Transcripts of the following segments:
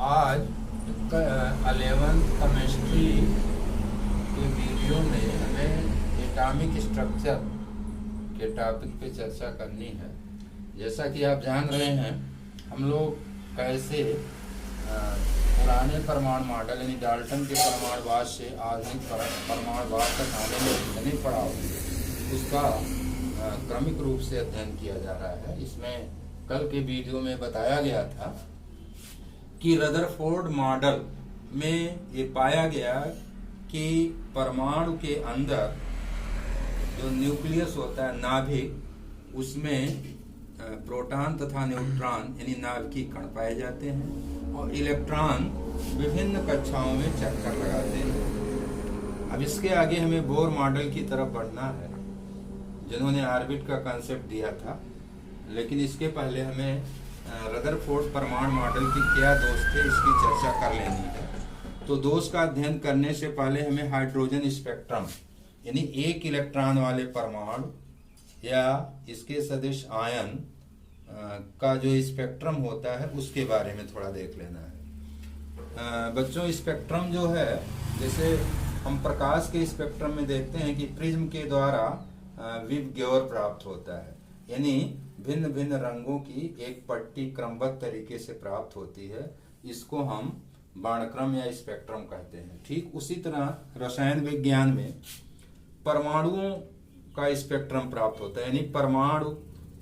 आज 11th chemistry के video में हमें एटॉमिक स्ट्रक्चर के टॉपिक पे चर्चा करनी है। जैसा कि आप जान रहे हैं, हम लोग कैसे पुराने परमाणु मॉडल यानी डाल्टन के परमाणुवाद से आधुनिक परमाणुवाद तक आने में कितने पड़ाव उसका क्रमिक रूप से अध्ययन किया जा रहा है। इसमें कल के वीडियो में बताया गया था कि रदरफोर्ड मॉडल में ये पाया गया कि परमाणु के अंदर जो न्यूक्लियस होता है, नाभिक, उसमें प्रोटॉन तथा न्यूट्रॉन यानी नाभिकीय कण पाए जाते हैं और इलेक्ट्रॉन विभिन्न कक्षाओं में चक्कर लगाते हैं। अब इसके आगे हमें बोर मॉडल की तरफ बढ़ना है, जिन्होंने ऑर्बिट का कंसेप्ट दिया था। लेकिन इसके पहले हमें रदरफोर्ड परमाणु मॉडल की क्या दोष थे, इसकी चर्चा कर लेनी है। तो दोष का अध्ययन करने से पहले हमें हाइड्रोजन स्पेक्ट्रम यानी एक इलेक्ट्रॉन वाले परमाणु या इसके सदिश आयन का जो स्पेक्ट्रम होता है उसके बारे में थोड़ा देख लेना है। बच्चों, स्पेक्ट्रम जो है, जैसे हम प्रकाश के स्पेक्ट्रम में देखते हैं कि प्रिज्म के द्वारा विवग्योर प्राप्त होता है, यानी भिन्न भिन्न रंगों की एक पट्टी क्रमबद्ध तरीके से प्राप्त होती है। इसको हम वर्णक्रम या स्पेक्ट्रम कहते हैं। ठीक उसी तरह रसायन विज्ञान में परमाणुओं का स्पेक्ट्रम प्राप्त होता है, यानी परमाणु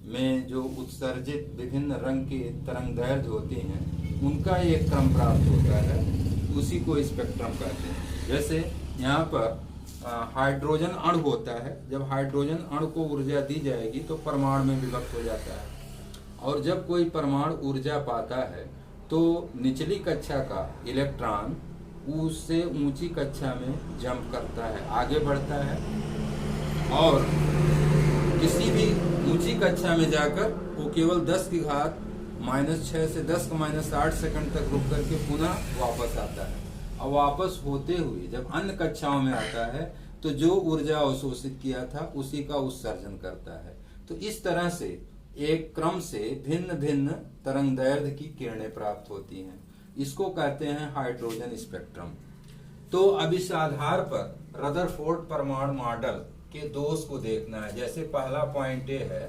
में जो उत्सर्जित विभिन्न रंग के तरंगदैर्घ्य होते हैं उनका एक क्रम प्राप्त होता है, उसी को स्पेक्ट्रम कहते हैं। जैसे यहाँ पर हाइड्रोजन अणु होता है। जब हाइड्रोजन अणु को ऊर्जा दी जाएगी तो परमाणु में विभक्त हो जाता है, और जब कोई परमाणु ऊर्जा पाता है तो निचली कक्षा का इलेक्ट्रॉन उससे ऊंची कक्षा में जंप करता है, आगे बढ़ता है, और किसी भी ऊंची कक्षा में जाकर वो केवल 10 की घात -6 से 10⁻8 सेकंड तक रुक करके पुनः वापस आता है। और वापस होते हुए जब अन्य कक्षाओं में आता है तो जो ऊर्जा अवशोषित किया था उसी का उत्सर्जन करता है। तो इस तरह से एक क्रम से भिन्न भिन्न तरंगदैर्घ्य की किरणें प्राप्त होती हैं। इसको कहते हैं हाइड्रोजन स्पेक्ट्रम। तो अब इस आधार पर रदरफोर्ड परमाणु मॉडल के दोष को देखना है। जैसे पहला पॉइंट ये है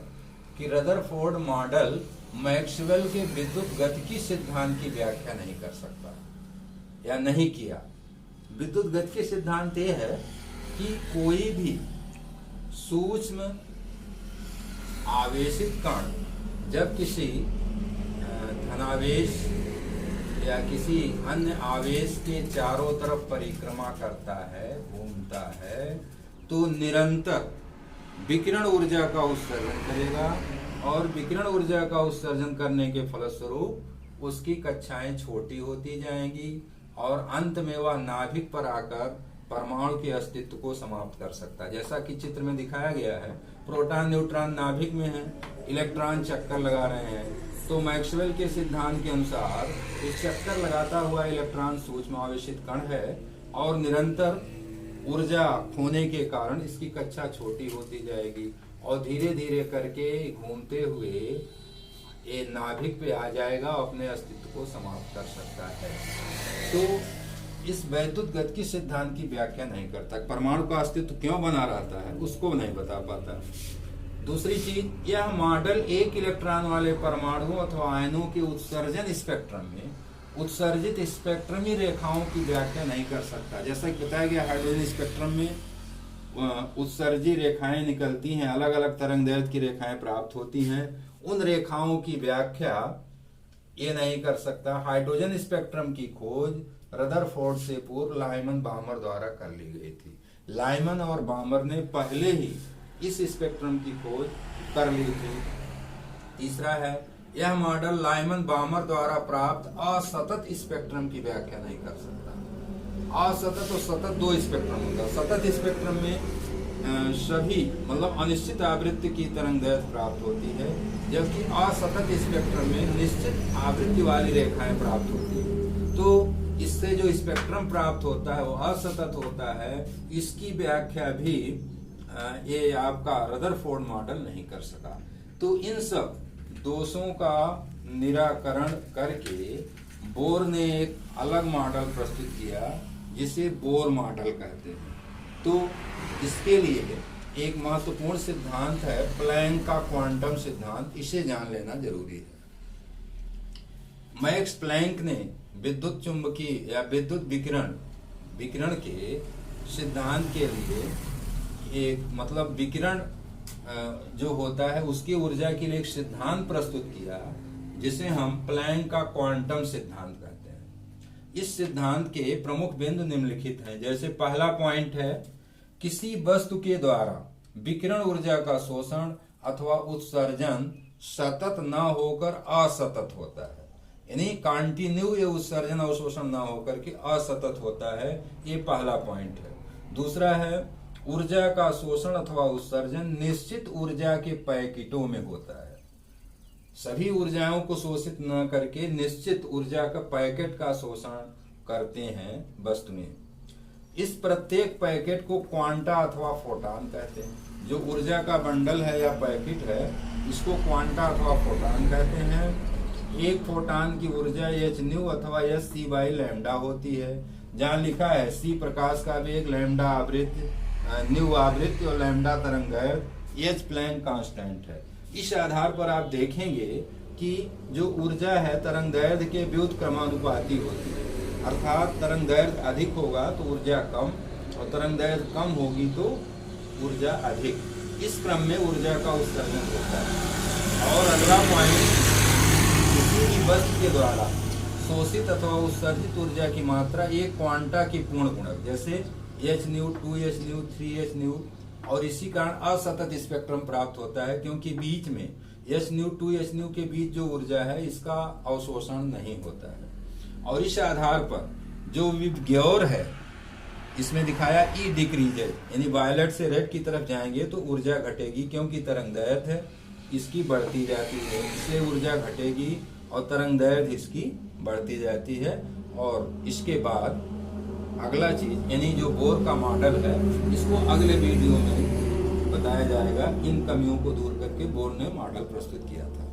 कि रदरफोर्ड मॉडल मैक्सवेल के विद्युत गतिकी सिद्धांत की व्याख्या नहीं कर सकता या नहीं किया। विद्युत गतिकी सिद्धांत ये है कि कोई भी सूक्ष्म आवेशित कण जब किसी धनावेश या किसी अन्य आवेश के चारों तरफ परिक्रमा करता है, घूमता है, तो निरंतर विकिरण ऊर्जा का उत्सर्जन करेगा, और विकिरण ऊर्जा का उत्सर्जन करने के फलस्वरूप उसकी कक्षाएं छोटी होती जाएंगी और अंत में वह नाभिक पर आकर परमाणु के अस्तित्व को समाप्त कर सकता है। जैसा कि चित्र में दिखाया गया है, प्रोटॉन न्यूट्रॉन नाभिक में है, इलेक्ट्रॉन चक्कर लगा रहे हैं। तो मैक्सवेल के सिद्धांत के अनुसार इस चक्कर लगाता हुआ इलेक्ट्रॉन सूक्ष्म आवेशित कण है, और निरंतर ऊर्जा खोने के कारण इसकी कक्षा छोटी होती जाएगी और धीरे धीरे करके घूमते हुए ये नाभिक पे आ जाएगा, अपने अस्तित्व को समाप्त कर सकता है। तो इस वैद्युत गतिकी सिद्धांत की व्याख्या नहीं करता। परमाणु का अस्तित्व क्यों बना रहता है उसको नहीं बता पाता। दूसरी चीज, यह मॉडल एक इलेक्ट्रॉन वाले परमाणुओं अथवा आयनों के उत्सर्जन स्पेक्ट्रम में उत्सर्जित स्पेक्ट्रमी रेखाओं की व्याख्या नहीं कर सकता। जैसा कि बताया गया, हाइड्रोजन स्पेक्ट्रम में उत्सर्जी रेखाएं निकलती हैं, अलग अलग तरंगदैर्घ्य की रेखाएं प्राप्त होती हैं। उन रेखाओं की व्याख्या ये नहीं कर सकता। हाइड्रोजन स्पेक्ट्रम की खोज रदरफोर्ड से पूर्व लाइमन बामर द्वारा कर ली गई थी। लाइमन और बामर ने पहले ही इस स्पेक्ट्रम की खोज कर ली थी। तीसरा है, यह मॉडल लाइमन बामर द्वारा प्राप्त असतत स्पेक्ट्रम की व्याख्या नहीं कर सकता। असतत और सतत दो स्पेक्ट्रम होता है। सतत स्पेक्ट्रम में सभी मतलब अनिश्चित आवृत्ति की तरंगदैर्घ्य प्राप्त होती है, जबकि असतत स्पेक्ट्रम में निश्चित आवृत्ति वाली रेखाएं प्राप्त होती है। तो इससे जो स्पेक्ट्रम प्राप्त होता है वो असतत होता है। इसकी व्याख्या भी ये आपका रदरफोर्ड मॉडल नहीं कर सका। तो इन सब दोषों का निराकरण करके बोर ने एक अलग मॉडल प्रस्तुत किया जिसे बोर मॉडल कहते हैं। तो इसके लिए एक महत्वपूर्ण सिद्धांत है प्लैंक का क्वांटम सिद्धांत, इसे जान लेना जरूरी है। मैक्स प्लैंक ने विद्युत चुंबकीय या विद्युत विकिरण के सिद्धांत के लिए एक मतलब विकिरण जो होता है उसकी ऊर्जा के लिए एक सिद्धांत प्रस्तुत किया जिसे हम प्लैंक का क्वांटम सिद्धांत कहते हैं। इस सिद्धांत के प्रमुख बिंदु निम्नलिखित हैं। जैसे पहला पॉइंट है, किसी वस्तु के द्वारा विकिरण ऊर्जा का शोषण अथवा उत्सर्जन सतत न होकर असतत होता है, यानी कंटिन्यू ये उत्सर्जन और शोषण न होकर के असतत होता है। ये पहला पॉइंट है। दूसरा है, ऊर्जा का शोषण अथवा उत्सर्जन निश्चित ऊर्जा के पैकेटों में होता है। सभी ऊर्जाओं को शोषित न करके निश्चित ऊर्जा का पैकेट का शोषण करते हैं वस्तुएं। इस प्रत्येक पैकेट को क्वांटा अथवा फोटान कहते हैं। जो ऊर्जा का बंडल है या पैकेट है इसको क्वांटा अथवा फोटान कहते हैं। एक फोटान की ऊर्जा h न्यू अथवा c बाई लैम्डा होती है। जहाँ लिखा है c प्रकाश का वेग, लैम्डा आवृत्ति, न्यू आवृत्ति और लैम्डा तरंगदैर्घ्य, h प्लैंक कांस्टेंट है। इस आधार पर आप देखेंगे कि जो ऊर्जा है तरंगदैर्घ्य के व्युत क्रमानुपाती होती है, अर्थात तरंगदैर्घ्य अधिक होगा तो ऊर्जा कम और तरंगदैर्घ्य कम होगी तो ऊर्जा अधिक। इस क्रम में ऊर्जा का उत्सर्जन होता है। और अगला पॉइंट, किसी भी वस्तु के द्वारा शोषित अथवा उत्सर्जित ऊर्जा की मात्रा एक क्वांटा की पूर्ण गुणक, जैसे h new, 2h new, 3h new, और इसी कारण असतत स्पेक्ट्रम प्राप्त होता है क्योंकि बीच में h न्यू 2h न्यू के बीच जो ऊर्जा है इसका अवशोषण नहीं होता है। और इस आधार पर जो विगौर है इसमें दिखाया ई डिक्रीजेज, यानी वायलेट से रेड की तरफ जाएंगे तो ऊर्जा घटेगी क्योंकि तरंगदैर्घ्य है इसकी बढ़ती जाती है, इसलिए ऊर्जा घटेगी और तरंगदैर्घ्य इसकी बढ़ती जाती है। और इसके बाद अगला चीज यानी जो बोर का मॉडल है इसको अगले वीडियो में बताया जाएगा। इन कमियों को दूर करके बोर ने मॉडल प्रस्तुत किया था।